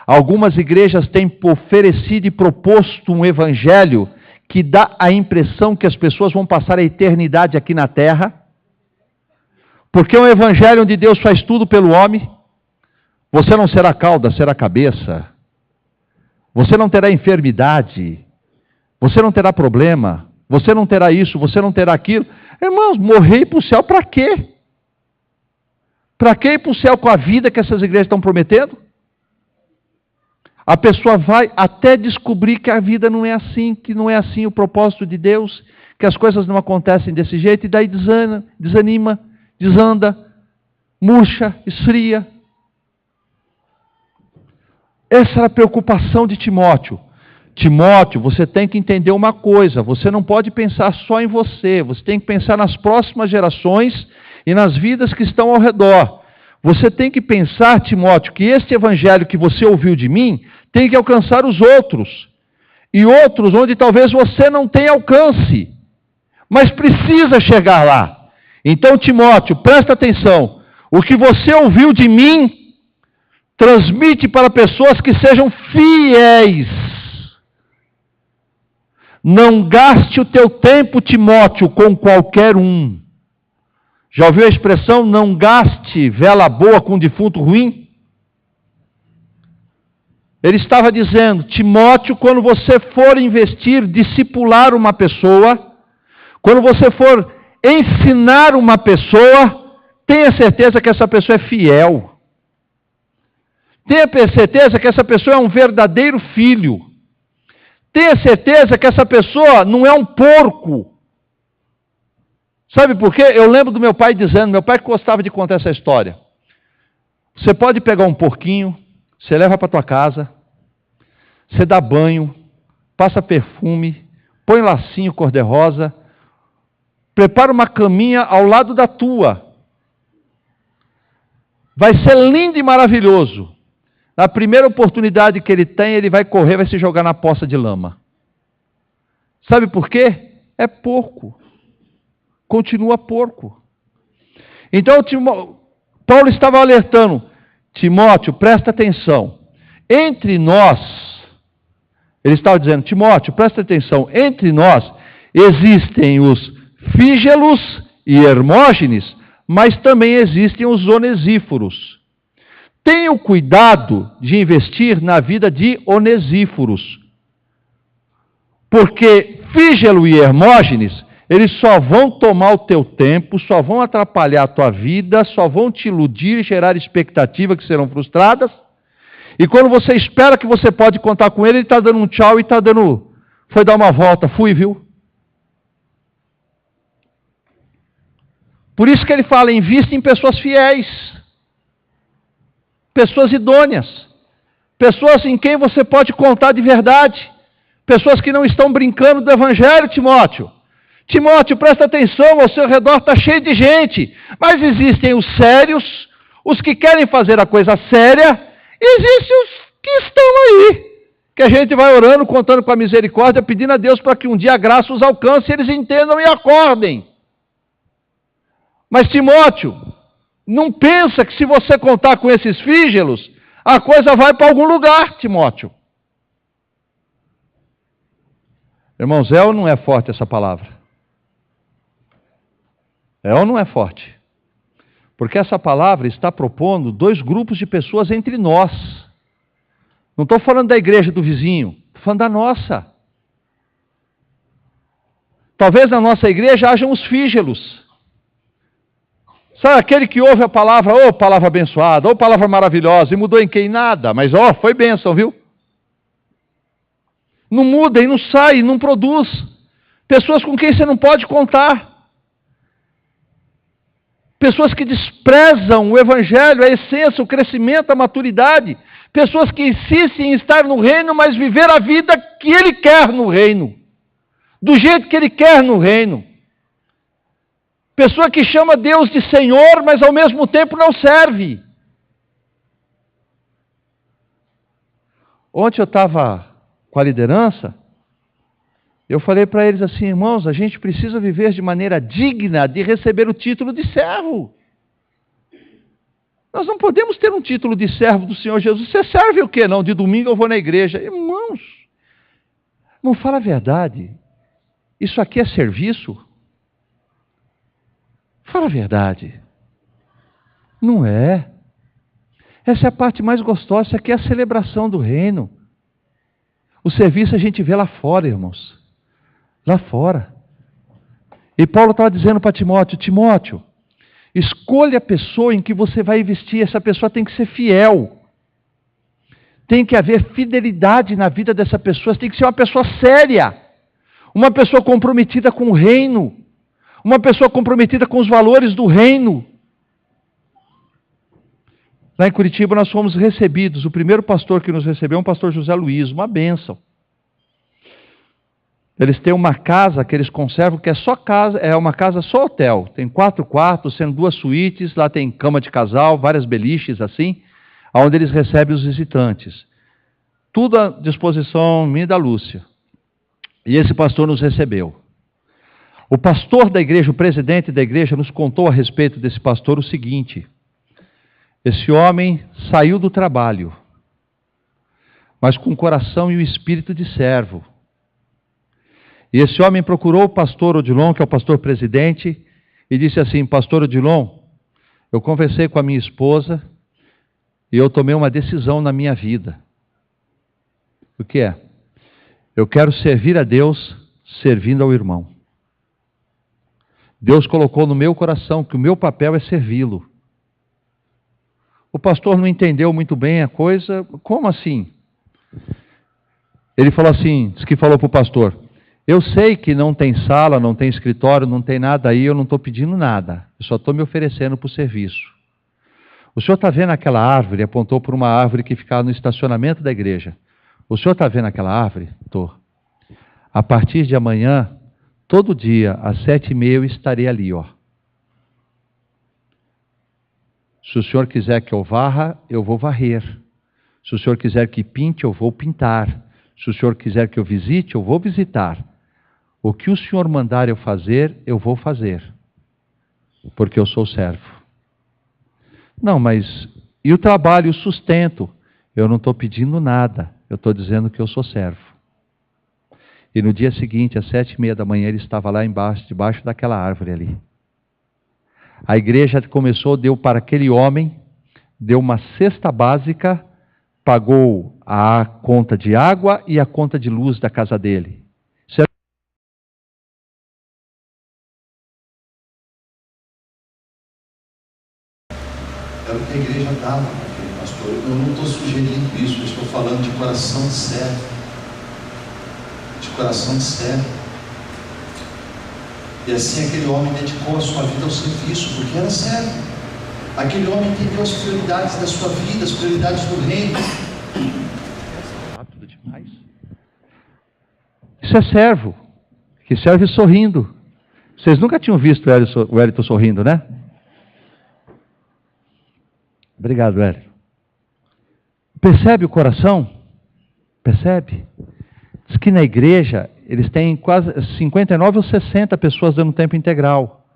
Algumas igrejas têm oferecido e proposto um evangelho que dá a impressão que as pessoas vão passar a eternidade aqui na terra, porque é um evangelho onde Deus faz tudo pelo homem. Você não será cauda, será cabeça. Você não terá enfermidade, você não terá problema, você não terá isso, você não terá aquilo. Irmãos, morrer e ir para o céu para quê? Para que ir para o céu com a vida que essas igrejas estão prometendo? A pessoa vai até descobrir que a vida não é assim, que não é assim o propósito de Deus, que as coisas não acontecem desse jeito, e daí desanima, desanda, murcha, esfria. Essa era a preocupação de Timóteo. Timóteo, você tem que entender uma coisa, você não pode pensar só em você, você tem que pensar nas próximas gerações e nas vidas que estão ao redor. Você tem que pensar, Timóteo, que este evangelho que você ouviu de mim tem que alcançar os outros. E outros onde talvez você não tenha alcance, mas precisa chegar lá. Então, Timóteo, presta atenção, o que você ouviu de mim, transmite para pessoas que sejam fiéis. Não gaste o teu tempo, Timóteo, com qualquer um. Já ouviu a expressão, não gaste vela boa com defunto ruim? Ele estava dizendo, Timóteo, quando você for investir, discipular uma pessoa, quando você for ensinar uma pessoa, tenha certeza que essa pessoa é fiel. Tenha certeza que essa pessoa é um verdadeiro filho. Tenha certeza que essa pessoa não é um porco. Sabe por quê? Eu lembro do meu pai dizendo, meu pai gostava de contar essa história. Você pode pegar um porquinho, você leva para tua casa, você dá banho, passa perfume, põe lacinho cor-de-rosa, prepara uma caminha ao lado da tua. Vai ser lindo e maravilhoso. Na primeira oportunidade que ele tem, ele vai correr, vai se jogar na poça de lama. Sabe por quê? É porco. Continua porco. Então, Paulo estava alertando, Timóteo, presta atenção. Entre nós, ele estava dizendo, Timóteo, presta atenção, entre nós existem os Fígelos e Hermógenes, mas também existem os Onesíforos. Tenha o cuidado de investir na vida de Onesíforos, porque Fígelo e Hermógenes, eles só vão tomar o teu tempo, só vão atrapalhar a tua vida, só vão te iludir e gerar expectativas que serão frustradas, e quando você espera que você pode contar com ele, ele está dando um tchau e está dando, foi dar uma volta, fui, viu? Por isso que ele fala, invista em pessoas fiéis, pessoas idôneas, pessoas em quem você pode contar de verdade, pessoas que não estão brincando do Evangelho, Timóteo. Timóteo, presta atenção, ao seu redor está cheio de gente, mas existem os sérios, os que querem fazer a coisa séria, e existem os que estão aí, que a gente vai orando, contando com a misericórdia, pedindo a Deus para que um dia a graça os alcance, eles entendam e acordem. Mas Timóteo, não pensa que se você contar com esses fígelos, a coisa vai para algum lugar, Timóteo. Irmãos, é ou não é forte essa palavra? É ou não é forte? Porque essa palavra está propondo dois grupos de pessoas entre nós. Não estou falando da igreja do vizinho, estou falando da nossa. Talvez na nossa igreja hajam os fígelos. Sabe aquele que ouve a palavra, ô palavra abençoada, ô palavra maravilhosa, e mudou em quem? Nada, mas ó, foi bênção, viu? Não muda e não sai, não produz. Pessoas com quem você não pode contar. Pessoas que desprezam o Evangelho, a essência, o crescimento, a maturidade. Pessoas que insistem em estar no reino, mas viver a vida que Ele quer no reino. Do jeito que Ele quer no reino. Pessoa que chama Deus de Senhor, mas ao mesmo tempo não serve. Ontem eu estava com a liderança, eu falei para eles assim, irmãos, a gente precisa viver de maneira digna de receber o título de servo. Nós não podemos ter um título de servo do Senhor Jesus. Você serve o quê? Não, de domingo eu vou na igreja. Irmãos, não fala a verdade. Isso aqui é serviço? Fala a verdade. Não é. Essa é a parte mais gostosa, isso aqui é a celebração do reino. O serviço a gente vê lá fora, irmãos. Lá fora. E Paulo estava dizendo para Timóteo, Timóteo, escolha a pessoa em que você vai investir, essa pessoa tem que ser fiel. Tem que haver fidelidade na vida dessa pessoa, tem que ser uma pessoa séria. Uma pessoa comprometida com o reino. Uma pessoa comprometida com os valores do reino. Lá em Curitiba nós fomos recebidos, o primeiro pastor que nos recebeu é um pastor José Luiz, uma bênção. Eles têm uma casa que eles conservam, que é só casa, é uma casa só hotel. Tem 4 quartos, sendo 2 suítes, lá tem cama de casal, várias beliches assim, onde eles recebem os visitantes. Tudo à disposição minha e da Lúcia. E esse pastor nos recebeu. O pastor da igreja, o presidente da igreja, nos contou a respeito desse pastor o seguinte: esse homem saiu do trabalho, mas com o coração e o espírito de servo. E esse homem procurou o pastor Odilon, que é o pastor presidente, e disse assim, pastor Odilon, eu conversei com a minha esposa e eu tomei uma decisão na minha vida. O que é? Eu quero servir a Deus servindo ao irmão. Deus colocou no meu coração que o meu papel é servi-lo. O pastor não entendeu muito bem a coisa. Como assim? Ele falou assim, disse que falou para o pastor, eu sei que não tem sala, não tem escritório, não tem nada aí, eu não estou pedindo nada. Eu só estou me oferecendo para o serviço. O senhor está vendo aquela árvore? Apontou para uma árvore que ficava no estacionamento da igreja. O senhor está vendo aquela árvore? Estou. A partir de amanhã, todo dia, às 7h30, eu estarei ali, ó. Se o senhor quiser que eu varra, eu vou varrer. Se o senhor quiser que pinte, eu vou pintar. Se o senhor quiser que eu visite, eu vou visitar. O que o senhor mandar eu fazer, eu vou fazer. Porque eu sou servo. Não, mas e o trabalho, o sustento? Eu não estou pedindo nada. Eu estou dizendo que eu sou servo. E no dia seguinte, às 7h30 da manhã, ele estava lá embaixo, debaixo daquela árvore ali. A igreja começou, deu para aquele homem, deu uma cesta básica, pagou a conta de água e a conta de luz da casa dele. Era o que a igreja dava para aquele pastor. Eu não estou sugerindo isso, eu estou falando de coração de servo. De coração de servo. E assim aquele homem dedicou a sua vida ao serviço, porque era servo. Aquele homem entendeu as prioridades da sua vida, as prioridades do reino. Rápido demais. Isso é servo, que serve sorrindo. Vocês nunca tinham visto o Hélito sorrindo, né? Obrigado, Hélito. Percebe o coração? Percebe? Diz que na igreja eles têm quase 59 ou 60 pessoas dando tempo integral.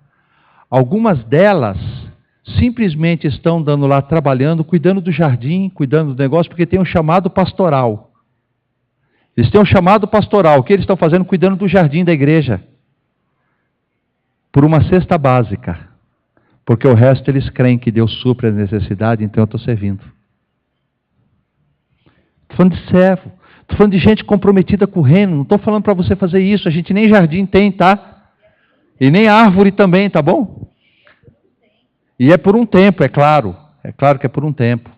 Algumas delas simplesmente estão dando lá, trabalhando, cuidando do jardim, cuidando do negócio, porque tem um chamado pastoral. Eles têm um chamado pastoral. O que eles estão fazendo? Cuidando do jardim da igreja. Por uma cesta básica. Porque o resto eles creem que Deus supre a necessidade, então eu estou servindo. Estou falando de servo. Estou falando de gente comprometida com o reino. Não estou falando para você fazer isso. A gente nem jardim tem, tá? E nem árvore também, tá bom? E é por um tempo, é claro. É claro que é por um tempo.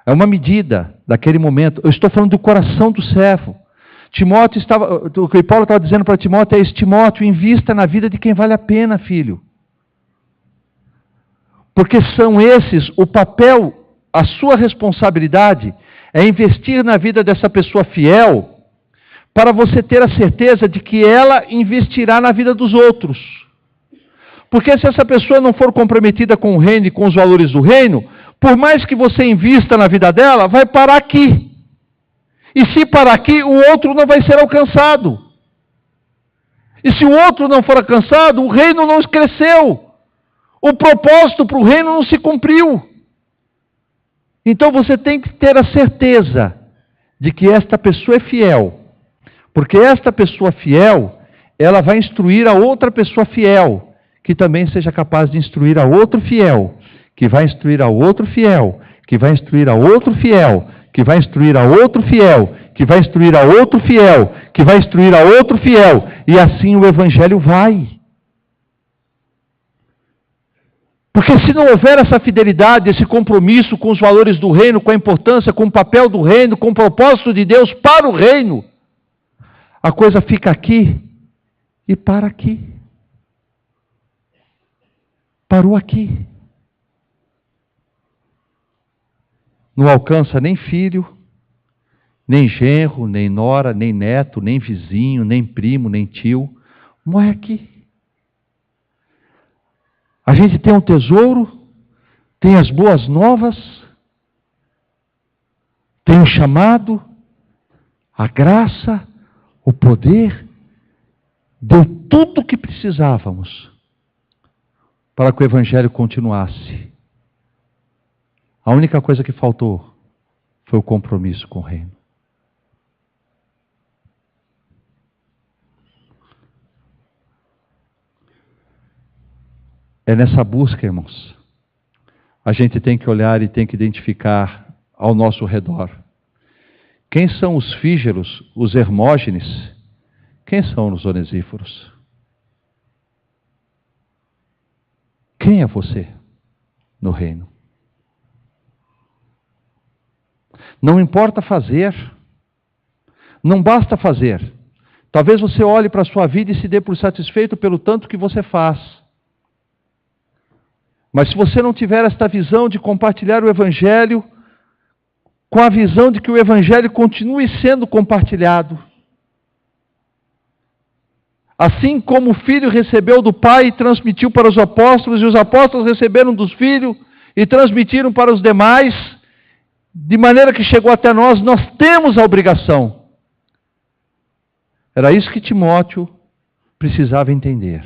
É uma medida daquele momento. Eu estou falando do coração do servo. Timóteo estava, o que Paulo estava dizendo para Timóteo é isso: Timóteo, invista na vida de quem vale a pena, filho. Porque são esses, o papel, a sua responsabilidade é investir na vida dessa pessoa fiel, para você ter a certeza de que ela investirá na vida dos outros. Porque se essa pessoa não for comprometida com o reino e com os valores do reino, por mais que você invista na vida dela, vai parar aqui. E se parar aqui, o outro não vai ser alcançado. E se o outro não for alcançado, o reino não cresceu. O propósito para o reino não se cumpriu. Então você tem que ter a certeza de que esta pessoa é fiel. Porque esta pessoa fiel, ela vai instruir a outra pessoa fiel, que também seja capaz de instruir a outro fiel, que vai instruir a outro fiel, que vai instruir a outro fiel, que vai instruir a outro fiel, que vai instruir a outro fiel, que vai instruir a outro fiel, e assim o evangelho vai. Porque se não houver essa fidelidade, esse compromisso com os valores do reino, com a importância, com o papel do reino, com o propósito de Deus para o reino, a coisa fica aqui e para aqui. Parou aqui. Não alcança nem filho, nem genro, nem nora, nem neto, nem vizinho, nem primo, nem tio. Morre aqui. A gente tem um tesouro, tem as boas novas, tem o chamado, a graça, o poder. Deu tudo o que precisávamos para que o evangelho continuasse. A única coisa que faltou foi o compromisso com o reino. É nessa busca, irmãos, a gente tem que olhar e tem que identificar ao nosso redor. Quem são os Fígelos, os Hermógenes? Quem são os Onesíforos? Quem é você no reino? Não importa fazer, não basta fazer. Talvez você olhe para a sua vida e se dê por satisfeito pelo tanto que você faz. Mas se você não tiver esta visão de compartilhar o Evangelho, com a visão de que o Evangelho continue sendo compartilhado, assim como o filho recebeu do pai e transmitiu para os apóstolos, e os apóstolos receberam dos filhos e transmitiram para os demais, de maneira que chegou até nós, nós temos a obrigação. Era isso que Timóteo precisava entender.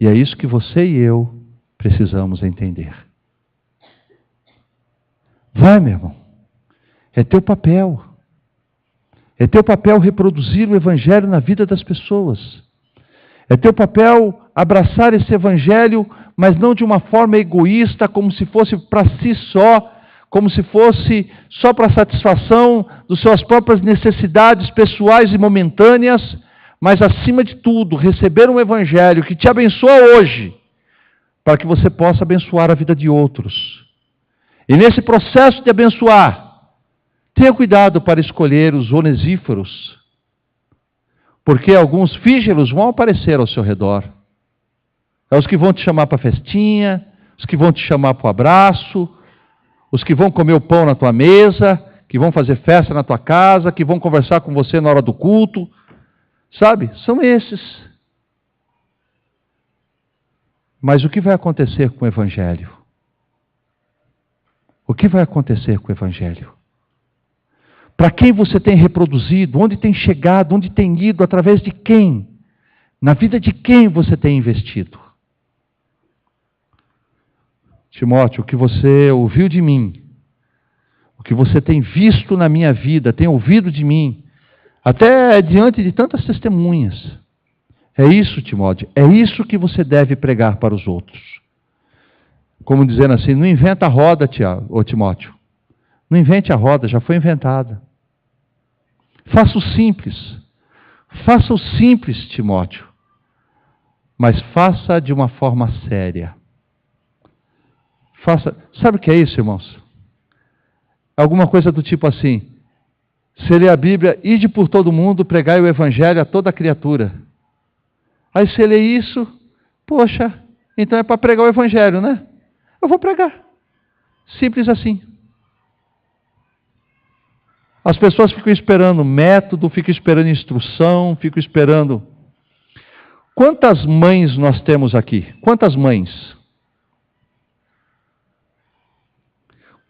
E é isso que você e eu precisamos entender. Vai, meu irmão. É teu papel. É teu papel reproduzir o Evangelho na vida das pessoas. É teu papel abraçar esse Evangelho, mas não de uma forma egoísta, como se fosse para si só, como se fosse só para a satisfação das suas próprias necessidades pessoais e momentâneas, mas acima de tudo, receber um Evangelho que te abençoa hoje, para que você possa abençoar a vida de outros. E nesse processo de abençoar, tenha cuidado para escolher os onesíforos, porque alguns Fígelos vão aparecer ao seu redor. É os que vão te chamar para a festinha, os que vão te chamar para o abraço, os que vão comer o pão na tua mesa, que vão fazer festa na tua casa, que vão conversar com você na hora do culto. Sabe? São esses. Mas o que vai acontecer com o Evangelho? O que vai acontecer com o Evangelho? Para quem você tem reproduzido? Onde tem chegado? Onde tem ido? Através de quem? Na vida de quem você tem investido? Timóteo, o que você ouviu de mim, o que você tem visto na minha vida, tem ouvido de mim, até diante de tantas testemunhas, é isso, Timóteo, é isso que você deve pregar para os outros. Como dizendo assim, não inventa a roda, Timóteo. Não invente a roda, já foi inventada. Faça o simples. Faça o simples, Timóteo. Mas faça de uma forma séria. Faça. Sabe o que é isso, irmãos? Alguma coisa do tipo assim: você lê a Bíblia, ide por todo mundo, pregai o Evangelho a toda criatura. Aí você lê isso, poxa, então é para pregar o Evangelho, né? Eu vou pregar. Simples assim. As pessoas ficam esperando método, ficam esperando instrução, ficam esperando. Quantas mães nós temos aqui? Quantas mães?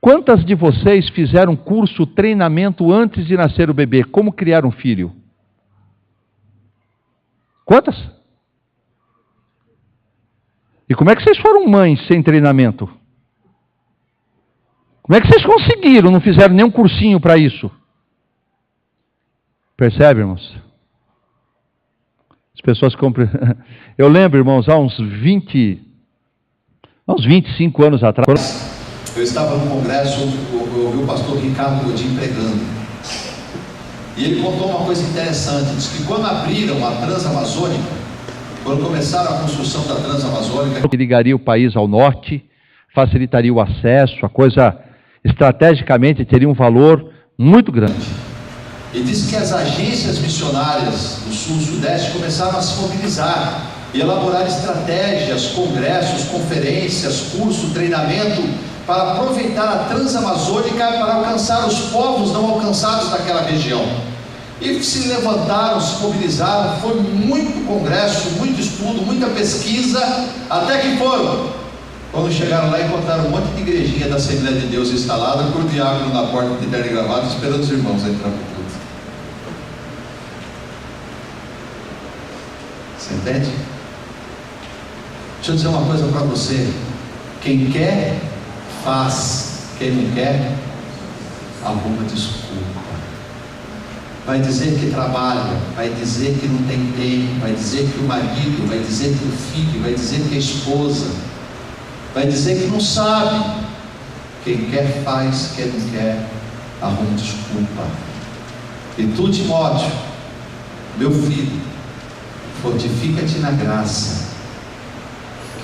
Quantas de vocês fizeram curso, treinamento antes de nascer o bebê? Como criar um filho? Quantas? E como é que vocês foram mães sem treinamento? Como é que vocês conseguiram? Não fizeram nenhum cursinho para isso? Percebe, irmãos? As pessoas compram. Eu lembro, irmãos, há uns 25 anos atrás. Eu estava no congresso, eu ouvi o pastor Ricardo Godin pregando. E ele contou uma coisa interessante. Diz que quando abriram a Transamazônica, quando começaram a construção da Transamazônica, que ligaria o país ao norte, facilitaria o acesso, a coisa estrategicamente teria um valor muito grande. E disse que as agências missionárias do sul e sudeste começaram a se mobilizar e elaborar estratégias, congressos, conferências, curso, treinamento, para aproveitar a Transamazônica para alcançar os povos não alcançados daquela região. E se levantaram, se mobilizaram, foi muito congresso, muito estudo, muita pesquisa, até que foram. Quando chegaram lá, encontraram um monte de igrejinha da Assembleia de Deus instalada, com o diácono na porta de terno e gravata, esperando os irmãos entrar para o culto. Você entende? Deixa eu dizer uma coisa para você. Quem quer, faz. Quem não quer, arruma desculpa. Vai dizer que trabalha, vai dizer que não tem tempo, vai dizer que o marido, vai dizer que o filho, vai dizer que a esposa, vai dizer que não sabe. Quem quer faz, quem não quer arruma desculpa. E tu, Timóteo, meu filho, fortifica-te na graça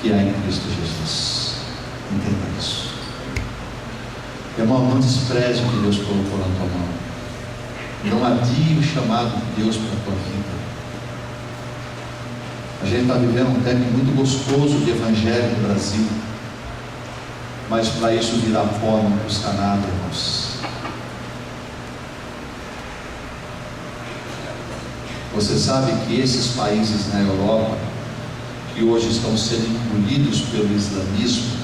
que há em Cristo Jesus. Entenda isso. Irmão, não despreze o que Deus colocou na tua mão. Não adie o chamado de Deus para a tua vida. A gente está vivendo um tempo muito gostoso de evangelho no Brasil, mas para isso virar pó não custa nada, irmãos. Você sabe que esses países na Europa, que hoje estão sendo engolidos pelo islamismo,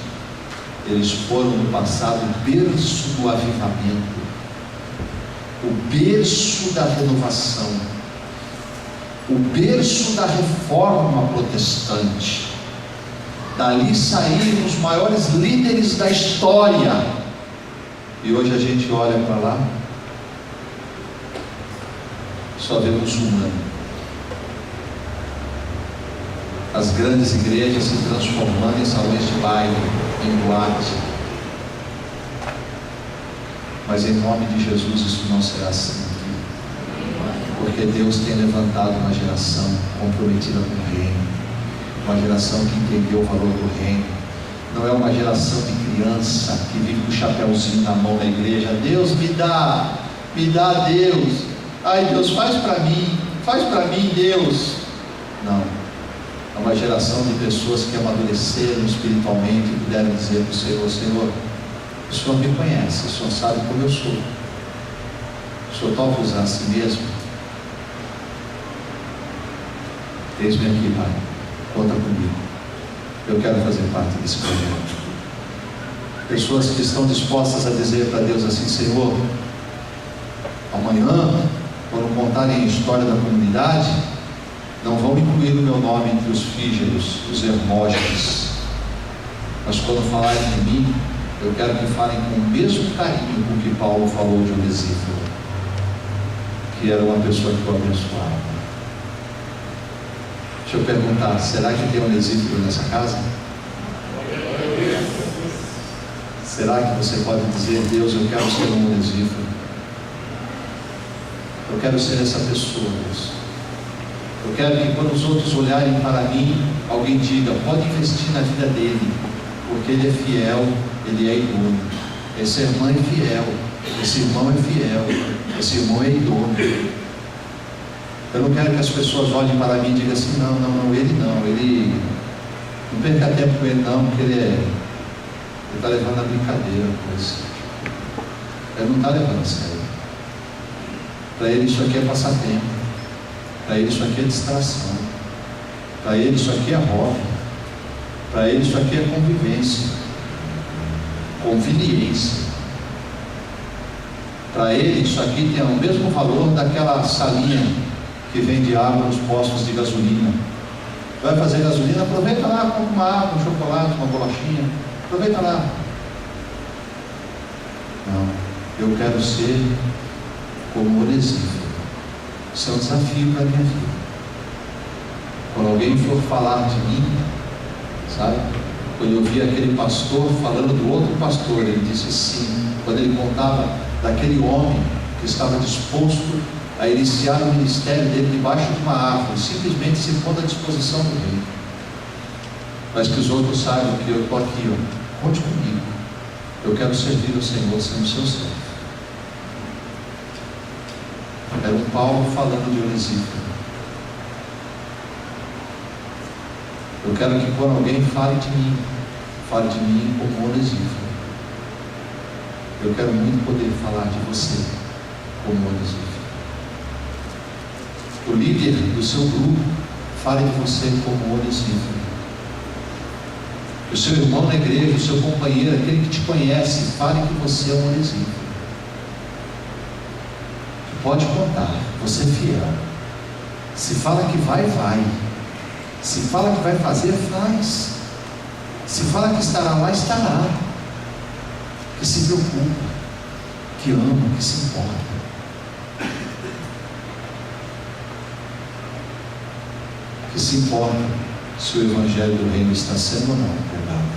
eles foram no passado o berço do avivamento, o berço da renovação, o berço da reforma protestante. Dali saíram os maiores líderes da história. E hoje a gente olha para lá, só vê muçulmano. As grandes igrejas se transformando em salões de baile, em boate. Mas em nome de Jesus isso não será assim. Porque Deus tem levantado uma geração comprometida com o reino, uma geração que entendeu o valor do reino. Não é uma geração de criança que vive com o chapéuzinho na mão na igreja. Deus me dá Deus. Ai Deus, faz para mim, Deus. Não. É uma geração de pessoas que amadureceram espiritualmente e puderam dizer para o Senhor: Senhor, o Senhor me conhece, o Senhor sabe como eu sou. O Senhor topa usar a si mesmo? Eis-me aqui, Pai, conta comigo. Eu quero fazer parte desse projeto. Pessoas que estão dispostas a dizer para Deus assim: Senhor, amanhã, quando contarem a história da comunidade, não vão incluir o meu nome entre os Fígelos, os Hermógenes, mas quando falarem de mim, eu quero que falem com o mesmo carinho com que Paulo falou de Onesíforo, que era uma pessoa que o abençoava. Deixa eu perguntar: será que tem Onesíforo nessa casa? Será que você pode dizer: Deus, eu quero ser um Onesíforo? Eu quero ser essa pessoa, Deus. Eu quero que quando os outros olharem para mim, alguém diga: pode investir na vida dele, porque ele é fiel, ele é idôneo. Essa irmã é fiel, esse irmão é fiel, esse irmão é idôneo. Eu não quero que as pessoas olhem para mim e digam assim: não, ele não perca tempo com ele não, porque ele está levando a brincadeira a coisa. Ele não está levando a sério. Para ele isso aqui é passatempo, para ele isso aqui é distração, para ele isso aqui é hobby, para ele isso aqui é convivência, conveniência. Para ele isso aqui tem o mesmo valor daquela salinha que vende água nos postos de gasolina. Vai fazer gasolina, aproveita lá, compra uma água, um chocolate, uma bolachinha, aproveita lá. Não, eu quero ser como Onesíforo. Isso é um desafio para a minha vida. Quando alguém for falar de mim, sabe? Quando eu vi aquele pastor falando do outro pastor, ele disse sim. Quando ele contava daquele homem que estava disposto a iniciar o ministério dele debaixo de uma árvore, simplesmente se pondo à disposição do rei. Mas que os outros saibam que eu estou aqui, ó, conte comigo. Eu quero servir o Senhor sendo seu servo. Era um Paulo falando de Onesíforo. Eu quero que quando alguém fale de mim como Onesíforo. Eu quero muito poder falar de você como Onesíforo. O líder do seu grupo fale de você como Onesíforo. O seu irmão na igreja, o seu companheiro, aquele que te conhece, fale que você é um Onesíforo. Pode contar, você é fiel. Se fala que vai, vai. Se fala que vai fazer, faz. Se fala que estará lá, estará. Que se preocupa, que ama, que se importa. Que se importa se o evangelho do reino está sendo ou não pregado.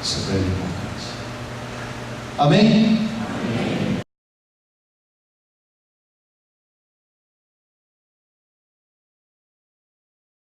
Isso é para ele importante. Amém?